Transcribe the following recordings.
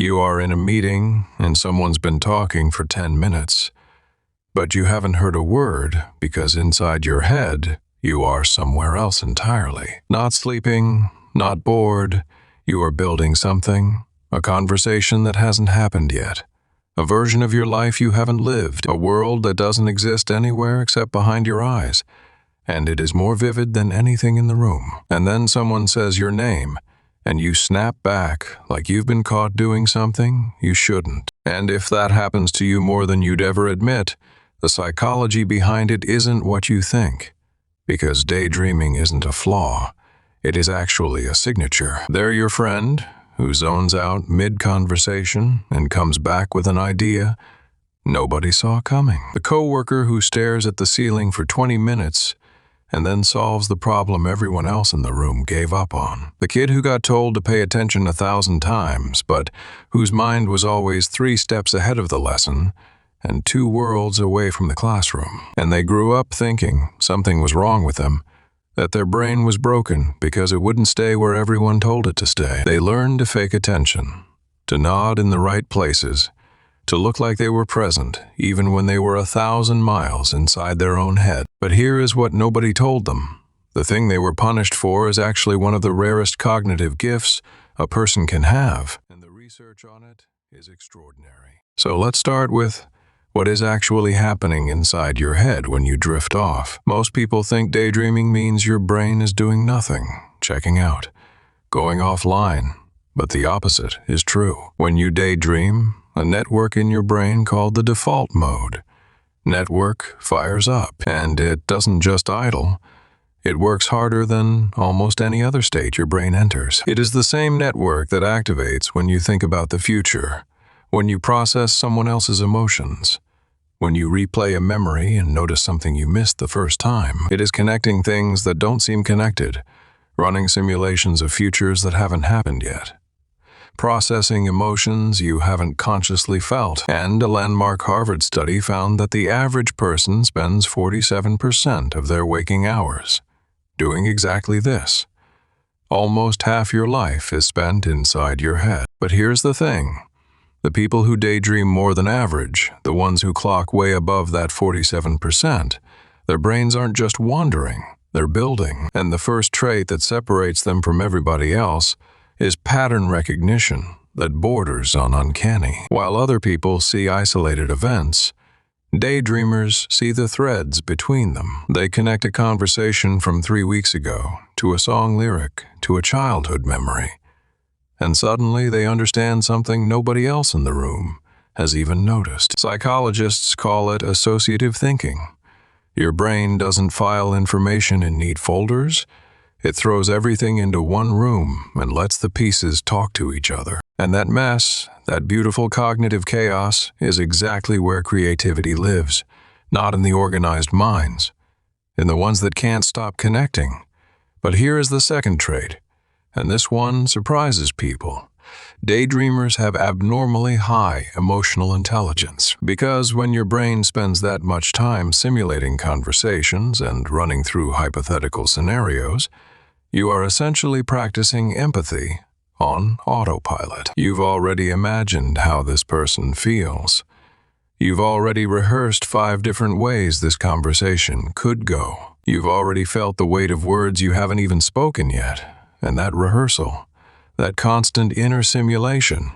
You are in a meeting and someone's been talking for 10 minutes, but you haven't heard a word because inside your head, you are somewhere else entirely. Not sleeping, not bored, you are building something, a conversation that hasn't happened yet, a version of your life you haven't lived, a world that doesn't exist anywhere except behind your eyes, and it is more vivid than anything in the room. And then someone says your name, and you snap back like you've been caught doing something you shouldn't. And if that happens to you more than you'd ever admit, the psychology behind it isn't what you think. Because daydreaming isn't a flaw, it is actually a signature. They're your friend, who zones out mid-conversation and comes back with an idea nobody saw coming. The coworker who stares at the ceiling for 20 minutes and then solves the problem everyone else in the room gave up on. The kid who got told to pay attention 1,000 times, but whose mind was always 3 steps ahead of the lesson and 2 worlds away from the classroom. And they grew up thinking something was wrong with them, that their brain was broken because it wouldn't stay where everyone told it to stay. They learned to fake attention, to nod in the right places, to look like they were present, even when they were 1,000 miles inside their own head. But here is what nobody told them. The thing they were punished for is actually one of the rarest cognitive gifts a person can have, and the research on it is extraordinary. So let's start with what is actually happening inside your head when you drift off. Most people think daydreaming means your brain is doing nothing, checking out, going offline. But the opposite is true. When you daydream, a network in your brain called the default mode network fires up, and it doesn't just idle. It works harder than almost any other state your brain enters. It is the same network that activates when you think about the future, when you process someone else's emotions, when you replay a memory and notice something you missed the first time. It is connecting things that don't seem connected, running simulations of futures that haven't happened yet, processing emotions you haven't consciously felt. And a landmark Harvard study found that the average person spends 47% of their waking hours doing exactly this. Almost half your life is spent inside your head. But here's the thing. The people who daydream more than average, the ones who clock way above that 47%, their brains aren't just wandering, they're building. And the first trait that separates them from everybody else is pattern recognition that borders on uncanny. While other people see isolated events, daydreamers see the threads between them. They connect a conversation from 3 weeks ago to a song lyric to a childhood memory. And suddenly they understand something nobody else in the room has even noticed. Psychologists call it associative thinking. Your brain doesn't file information in neat folders. It throws everything into one room and lets the pieces talk to each other. And that mess, that beautiful cognitive chaos, is exactly where creativity lives, not in the organized minds, in the ones that can't stop connecting. But here is the second trait, and this one surprises people. Daydreamers have abnormally high emotional intelligence, because when your brain spends that much time simulating conversations and running through hypothetical scenarios, you are essentially practicing empathy on autopilot. You've already imagined how this person feels. You've already rehearsed 5 different ways this conversation could go. You've already felt the weight of words you haven't even spoken yet. And that rehearsal, that constant inner simulation,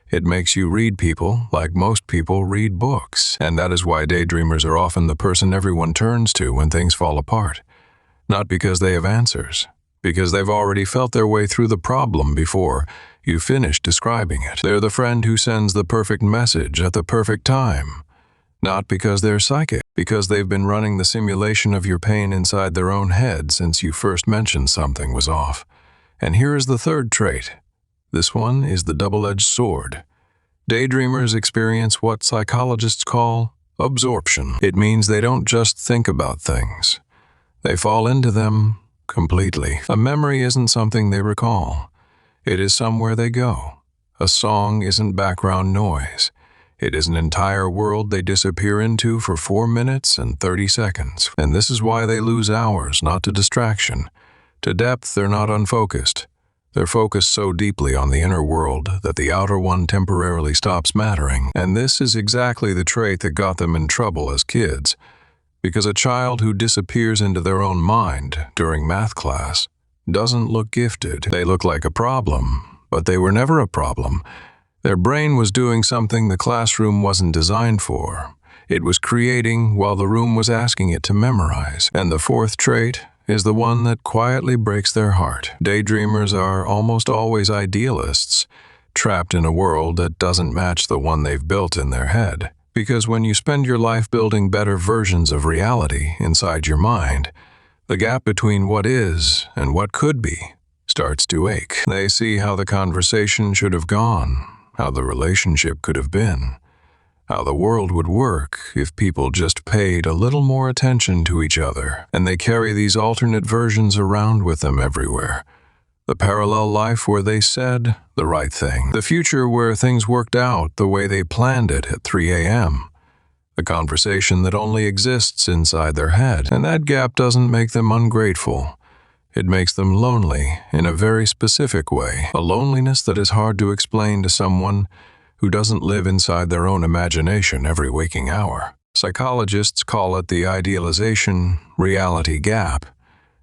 it makes you read people like most people read books. And that is why daydreamers are often the person everyone turns to when things fall apart. Not because they have answers, because they've already felt their way through the problem before you finish describing it. They're the friend who sends the perfect message at the perfect time. Not because they're psychic, because they've been running the simulation of your pain inside their own head since you first mentioned something was off. And here is the third trait. This one is the double-edged sword. Daydreamers experience what psychologists call absorption. It means they don't just think about things. They fall into them completely. A memory isn't something they recall. It is somewhere they go. A song isn't background noise. It is an entire world they disappear into for 4 minutes and 30 seconds. And this is why they lose hours, not to distraction. To depth, they're not unfocused. They're focused so deeply on the inner world that the outer one temporarily stops mattering. And this is exactly the trait that got them in trouble as kids. Because a child who disappears into their own mind during math class doesn't look gifted. They look like a problem, but they were never a problem. Their brain was doing something the classroom wasn't designed for. It was creating while the room was asking it to memorize. And the fourth trait is the one that quietly breaks their heart. Daydreamers are almost always idealists, trapped in a world that doesn't match the one they've built in their head. Because when you spend your life building better versions of reality inside your mind, the gap between what is and what could be starts to ache. They see how the conversation should have gone, how the relationship could have been, how the world would work if people just paid a little more attention to each other. And they carry these alternate versions around with them everywhere. The parallel life where they said the right thing. The future where things worked out the way they planned it at 3 a.m. The conversation that only exists inside their head. And that gap doesn't make them ungrateful. It makes them lonely in a very specific way. A loneliness that is hard to explain to someone who doesn't live inside their own imagination every waking hour. Psychologists call it the idealization-reality gap.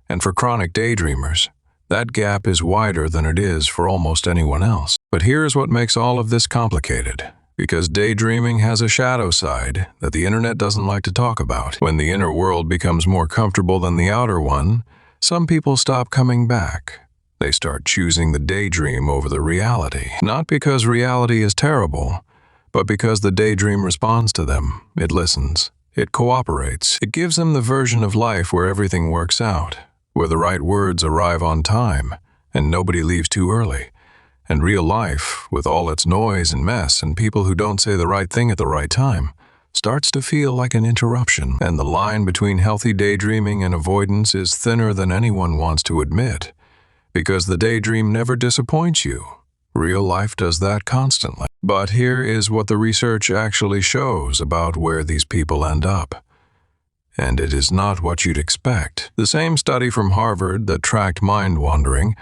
And for chronic daydreamers, that gap is wider than it is for almost anyone else. But here's what makes all of this complicated. Because daydreaming has a shadow side that the internet doesn't like to talk about. When the inner world becomes more comfortable than the outer one, some people stop coming back. They start choosing the daydream over the reality. Not because reality is terrible, but because the daydream responds to them. It listens. It cooperates. It gives them the version of life where everything works out, where the right words arrive on time, and nobody leaves too early. And real life, with all its noise and mess and people who don't say the right thing at the right time, starts to feel like an interruption. And the line between healthy daydreaming and avoidance is thinner than anyone wants to admit. Because the daydream never disappoints you. Real life does that constantly. But here is what the research actually shows about where these people end up. And it is not what you'd expect. The same study from Harvard that tracked mind wandering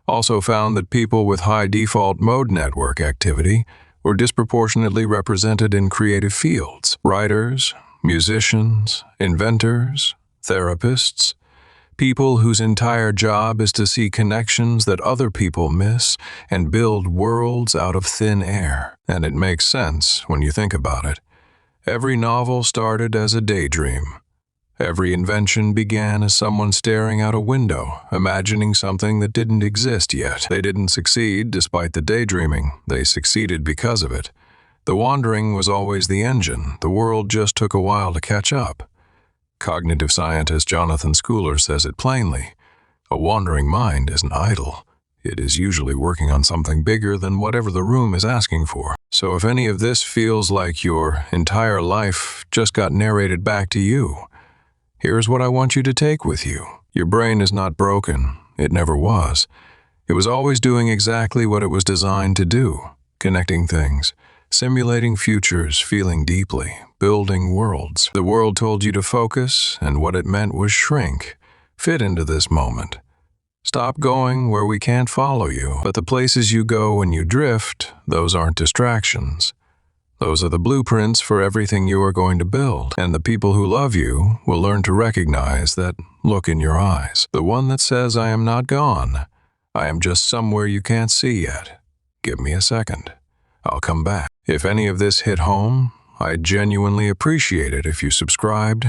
also found that people with high default mode network activity were disproportionately represented in creative fields. Writers, musicians, inventors, therapists, people whose entire job is to see connections that other people miss and build worlds out of thin air. And it makes sense when you think about it. Every novel started as a daydream. Every invention began as someone staring out a window, imagining something that didn't exist yet. They didn't succeed despite the daydreaming. They succeeded because of it. The wandering was always the engine. The world just took a while to catch up. Cognitive scientist Jonathan Schooler says it plainly. A wandering mind isn't idle. It is usually working on something bigger than whatever the room is asking for. So if any of this feels like your entire life just got narrated back to you, here's what I want you to take with you. Your brain is not broken. It never was. It was always doing exactly what it was designed to do, connecting things, simulating futures, feeling deeply, building worlds. The world told you to focus, and what it meant was shrink, fit into this moment. Stop going where we can't follow you. But the places you go when you drift, those aren't distractions. Those are the blueprints for everything you are going to build. And the people who love you will learn to recognize that look in your eyes. The one that says, I am not gone. I am just somewhere you can't see yet. Give me a second. I'll come back. If any of this hit home, I'd genuinely appreciate it if you subscribed.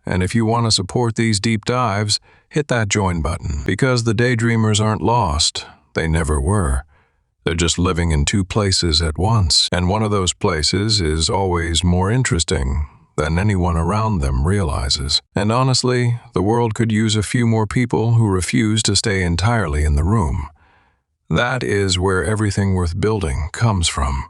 And if you want to support these deep dives, hit that join button. Because the daydreamers aren't lost. They never were. They're just living in two places at once. And one of those places is always more interesting than anyone around them realizes. And honestly, the world could use a few more people who refuse to stay entirely in the room. That is where everything worth building comes from.